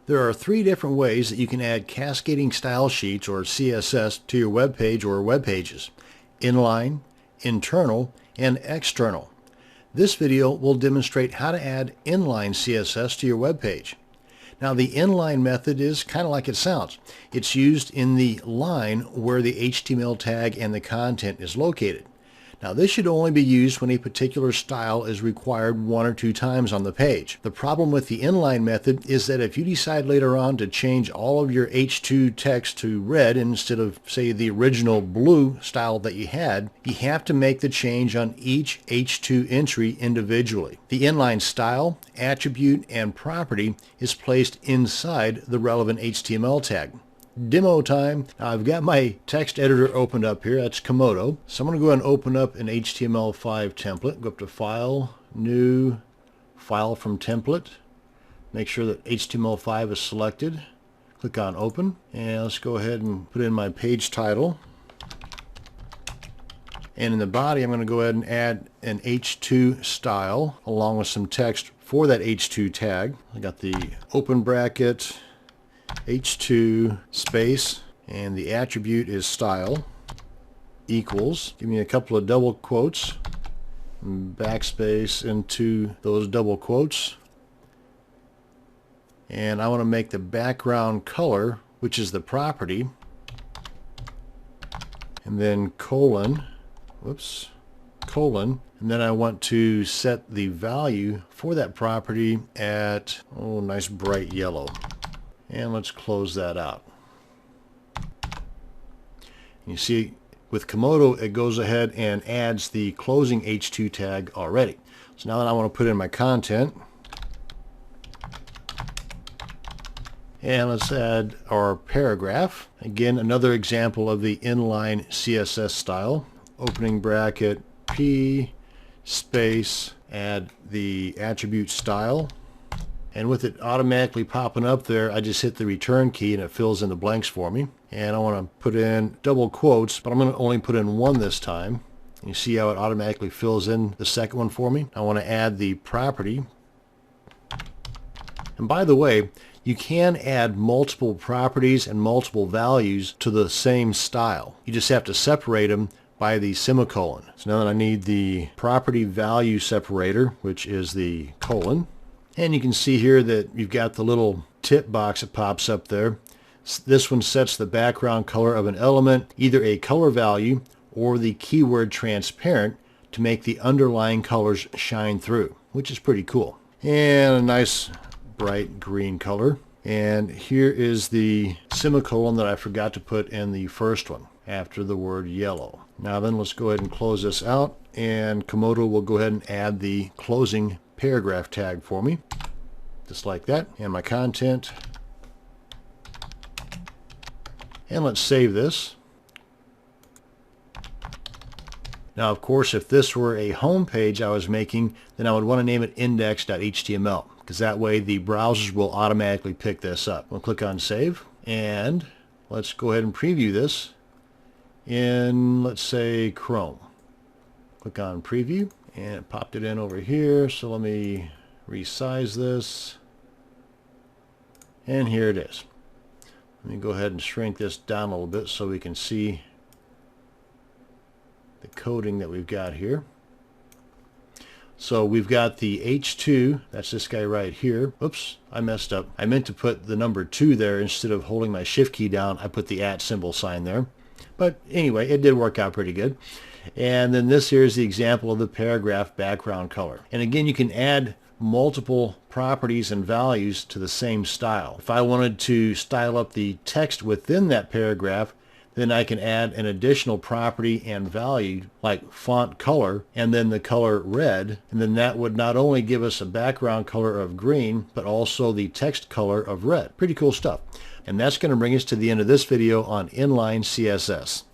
There are three different ways that you can add cascading style sheets or CSS to your web page or web pages: inline, internal, and external. This video will demonstrate how to add inline CSS to your web page. Now, the inline method is kind of like it sounds. It's used in the line where the HTML tag and the content is located. Now, this should only be used when a particular style is required one or two times on the page. The problem with the inline method is that if you decide later on to change all of your H2 text to red instead of, say, the original blue style that you had, you have to make the change on each H2 entry individually. The inline style, attribute, and property is placed inside the relevant HTML tag. Demo time. Now, I've got my text editor opened up here. That's Komodo. So I'm going to go ahead and open up an HTML5 template. Go up to File, New, File from Template. Make sure that HTML5 is selected. Click on Open. And let's go ahead and put in my page title. And in the body, I'm going to go ahead and add an H2 style along with some text for that H2 tag. I got the open bracket, H2 space, and the attribute is style equals, give me a couple of double quotes, backspace into those double quotes, and I want to make the background color, which is the property, and then colon, and then I want to set the value for that property at, oh, nice bright yellow. And let's close that out. You see, with Komodo, it goes ahead and adds the closing H2 tag already. So now that I want to put in my content, and let's add our paragraph. Again, another example of the inline CSS style. Opening bracket, P, space, add the attribute style. And with it automatically popping up there, I just hit the return key and it fills in the blanks for me. And I want to put in double quotes, but I'm going to only put in one this time. And you see how it automatically fills in the second one for me? I want to add the property. And by the way, you can add multiple properties and multiple values to the same style. You just have to separate them by the semicolon. So now that I need the property value separator, which is the colon. And you can see here that you've got the little tip box that pops up there. This one sets the background color of an element, either a color value or the keyword transparent, to make the underlying colors shine through, which is pretty cool. And a nice bright green color. And here is the semicolon that I forgot to put in the first one after the word yellow. Now then, let's go ahead and close this out, and Komodo will go ahead and add the closing paragraph tag for me, just like that, and my content. And let's save this. Now, of course, if this were a home page I was making, then I would want to name it index.html, because that way the browsers will automatically pick this up. We'll click on Save, and let's go ahead and preview this in, let's say, Chrome. Click on Preview, and it popped it in over here. So let me resize this, and here it is. Let me go ahead and shrink this down a little bit so we can see the coding that we've got here. So we've got the H2, that's this guy right here. Oops, I messed up. I meant to put the number 2 there. Instead of holding my shift key down, I put the @ symbol sign there. But anyway, it did work out pretty good. And then this here is the example of the paragraph background color. And again, you can add multiple properties and values to the same style. If I wanted to style up the text within that paragraph, then I can add an additional property and value like font color and then the color red, and then that would not only give us a background color of green but also the text color of red. Pretty cool stuff. And that's going to bring us to the end of this video on inline CSS.